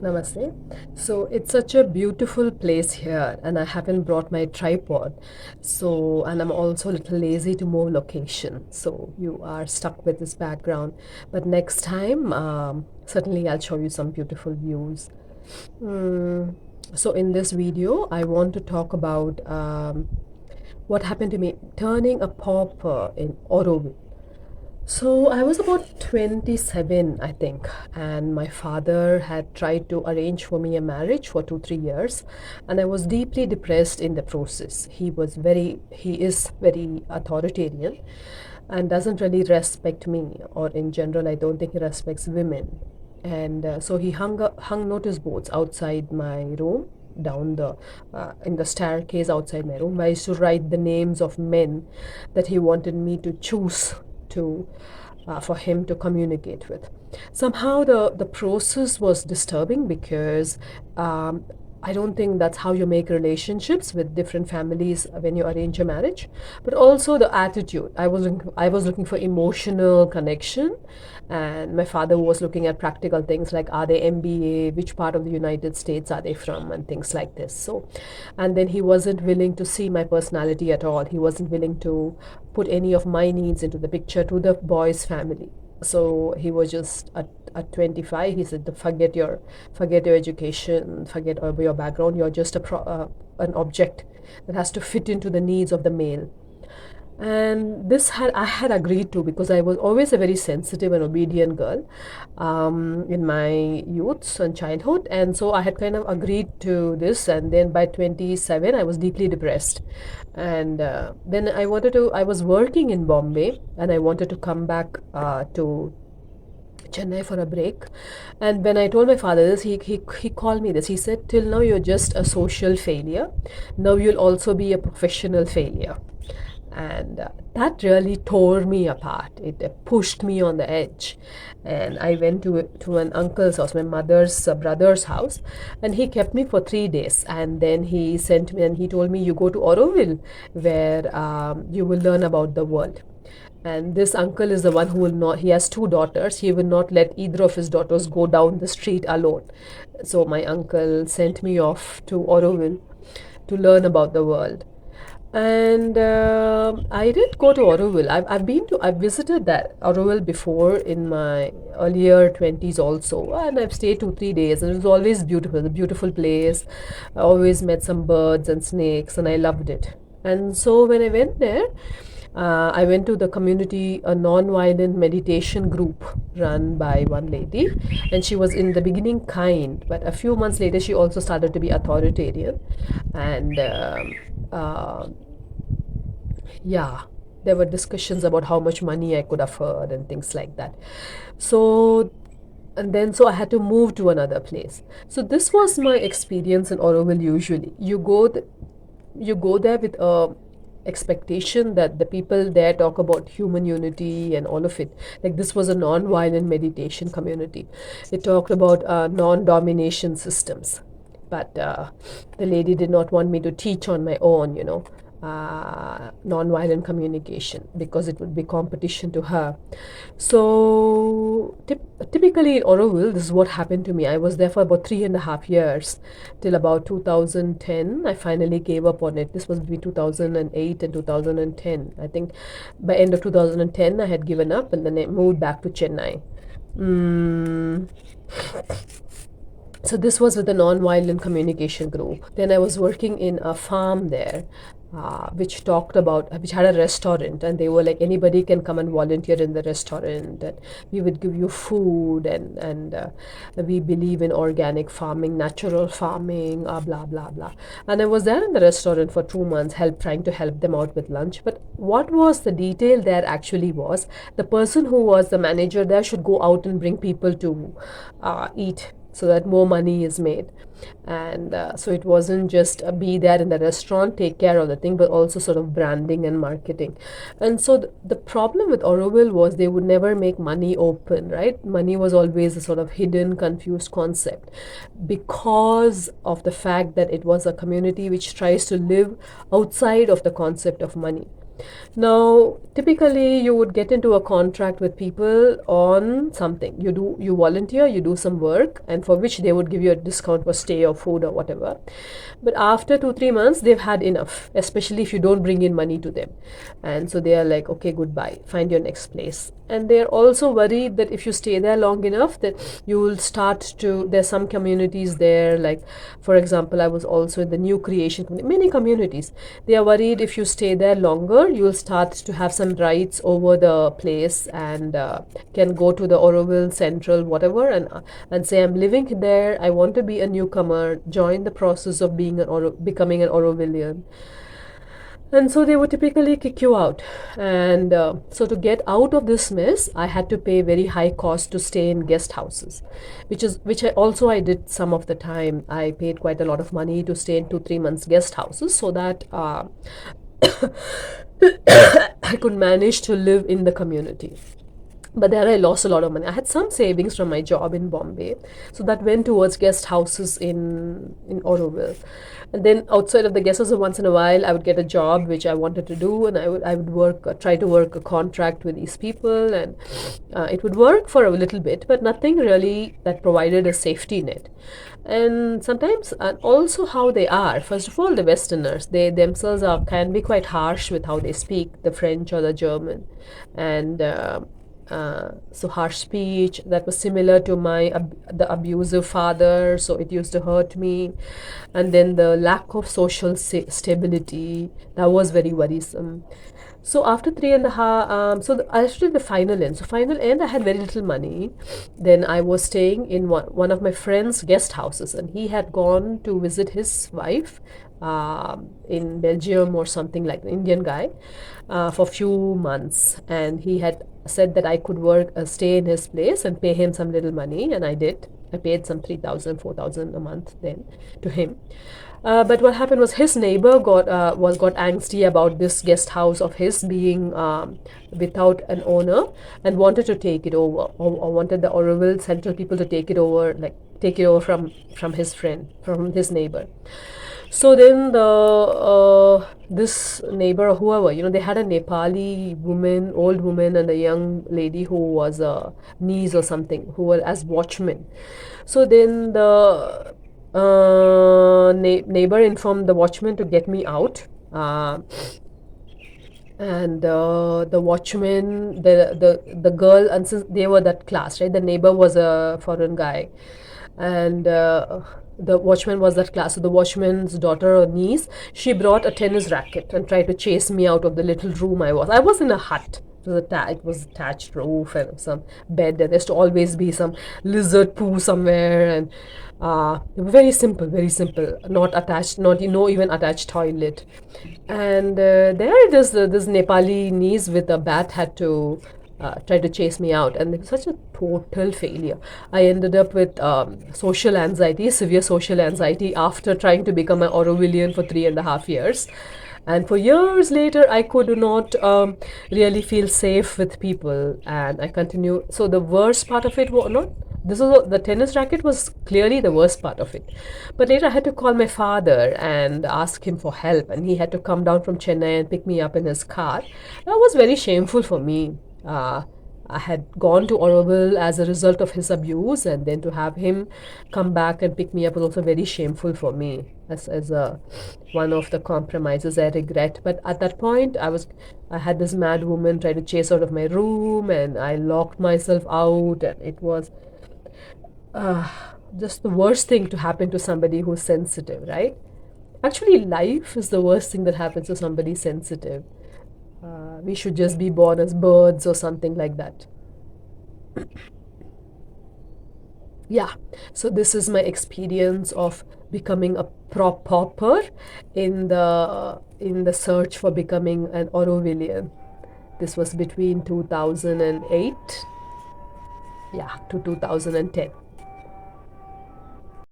Namaste. So it's such a beautiful place here, and I haven't brought my tripod. And I'm also a little lazy to move location. So you are stuck with this background. But next time, certainly I'll show you some beautiful views. Mm, so in this video, I want to talk about what happened to me turning a pauper in Auroville. So I was about 27, I think, and my father had tried to arrange for me a marriage for 2, 3 years, and I was deeply depressed in the process. He is very authoritarian and doesn't really respect me, or in general, I don't think he respects women. And so he hung notice boards outside my room, down the in the staircase outside my room. I used to write the names of men that he wanted me to choose to for him to communicate with. Somehow the process was disturbing because I don't think that's how you make relationships with different families when you arrange a marriage. But also the attitude. I was looking for emotional connection, and my father was looking at practical things like, are they MBA, which part of the United States are they from, and things like this. So, and then he wasn't willing to see my personality at all. He wasn't willing to put any of my needs into the picture to the boy's family. So he was just at 25. He said, forget your education, forget your background. You're just an object that has to fit into the needs of the male. And this had I had agreed to because I was always a very sensitive and obedient girl in my youth and childhood, and so I had kind of agreed to this. And then by 27, I was deeply depressed, and then I was working in Bombay, and I wanted to come back to Chennai for a break. And when I told my father this, he called me this. He said, till now you're just a social failure. Now you'll also be a professional failure. And that really tore me apart. It pushed me on the edge. And I went to an uncle's house, my mother's brother's house, and he kept me for 3 days. And then he sent me and he told me, you go to Auroville, where you will learn about the world. And this uncle is the one who will not, he has 2 daughters. He will not let either of his daughters go down the street alone. So my uncle sent me off to Auroville to learn about the world. And I did go to Auroville. I've visited that Auroville before in my earlier 20s also. And I've stayed 2, 3 days, and it was always beautiful. A beautiful place. I always met some birds and snakes, and I loved it. And so when I went there, I went to the community, a non-violent meditation group run by one lady, and she was in the beginning kind, but a few months later she also started to be authoritarian, and yeah, there were discussions about how much money I could afford and things like that. So so I had to move to another place. So this was my experience in Auroville. Usually you go there with a expectation that the people there talk about human unity and all of it. Like, this was a non-violent meditation community. It talked about non-domination systems, but the lady did not want me to teach on my own, non-violent communication, because it would be competition to her. So typically in Auroville, this is what happened to me. I was there for about 3.5 years, till about 2010. I finally gave up on it. This was between 2008 and 2010. I think by end of 2010, I had given up, and then I moved back to Chennai. Mm. So this was with the non-violent communication group. Then I was working in a farm there, which had a restaurant, and they were like, anybody can come and volunteer in the restaurant, and we would give you food, and we believe in organic farming, natural farming, blah blah blah. And I was there in the restaurant for 2 months, trying to help them out with lunch. But what was the detail there actually was, the person who was the manager there should go out and bring people to eat, so that more money is made. And so it wasn't just be there in the restaurant, take care of the thing, but also sort of branding and marketing. And so the problem with Auroville was they would never make money open, right? Money was always a sort of hidden, confused concept, because of the fact that it was a community which tries to live outside of the concept of money. Now, typically, you would get into a contract with people on something. You volunteer, you do some work, and for which they would give you a discount for stay or food or whatever. But after 2, 3 months, they've had enough, especially if you don't bring in money to them. And so they are like, okay, goodbye, find your next place. And they're also worried that if you stay there long enough, that you will start to, there's some communities there, like, for example, I was also in the new creation, many communities. They are worried if you stay there longer, you'll start to have some rights over the place and can go to the Auroville Central, whatever, and say, I'm living there, I want to be a newcomer, join the process of becoming an Aurovillian. And so they would typically kick you out. And so to get out of this mess, I had to pay very high cost to stay in guest houses, which I did some of the time. I paid quite a lot of money to stay in 2, 3 months guest houses so that I could manage to live in the community. But there I lost a lot of money. I had some savings from my job in Bombay, so that went towards guest houses in Auroville. And then outside of the guest houses, once in a while, I would get a job which I wanted to do, and I would work try to work a contract with these people, and it would work for a little bit, but nothing really that provided a safety net. And sometimes, and also how they are. First of all, the Westerners, they themselves can be quite harsh with how they speak the French or the German, and so harsh speech that was similar to the abusive father, so it used to hurt me. And then the lack of social stability, that was very worrisome. So after three and a half, I did the final end. So final end, I had very little money. Then I was staying in one of my friend's guest houses, and he had gone to visit his wife in Belgium or something, like an Indian guy, for a few months. And he had said that I could stay in his place and pay him some little money, and I did. I paid some 3,000, 4,000 a month then to him. But what happened was his neighbor got angsty about this guest house of his being without an owner, and wanted to take it over, or wanted the Auroville Central people to take it over, like take it over from his friend, from his neighbor. So then the this neighbor, or whoever, they had a Nepali woman, old woman, and a young lady who was a niece or something, who were as watchmen. So then the neighbor informed the watchman to get me out. And the watchman, the girl, and since they were that class, right? The neighbor was a foreign guy, and the watchman was that class. So the watchman's daughter or niece, she brought a tennis racket and tried to chase me out of the little room I was. I was in a hut. It was attached roof and some bed. And there used to always be some lizard poo somewhere, and very simple, very simple. Not attached, not even attached toilet. And there, this Nepali niece with a bat had to try to chase me out, and it was such a total failure. I ended up with social anxiety, severe social anxiety, after trying to become an Aurovillian for 3.5 years. And for years later, I could not really feel safe with people, and I continue. So the worst part of it was not. This was the tennis racket was clearly the worst part of it. But later, I had to call my father and ask him for help, and he had to come down from Chennai and pick me up in his car. That was very shameful for me. I had gone to Auroville as a result of his abuse, and then to have him come back and pick me up was also very shameful for me, as one of the compromises I regret. But at that point, I had this mad woman try to chase out of my room, and I locked myself out, and it was uh, just the worst thing to happen to somebody who's sensitive, right? Actually, life is the worst thing that happens to somebody sensitive. We should just be born as birds or something like that. Yeah, so this is my experience of becoming a pauper in the search for becoming an Aurovillian. This was between 2008, yeah, to 2010.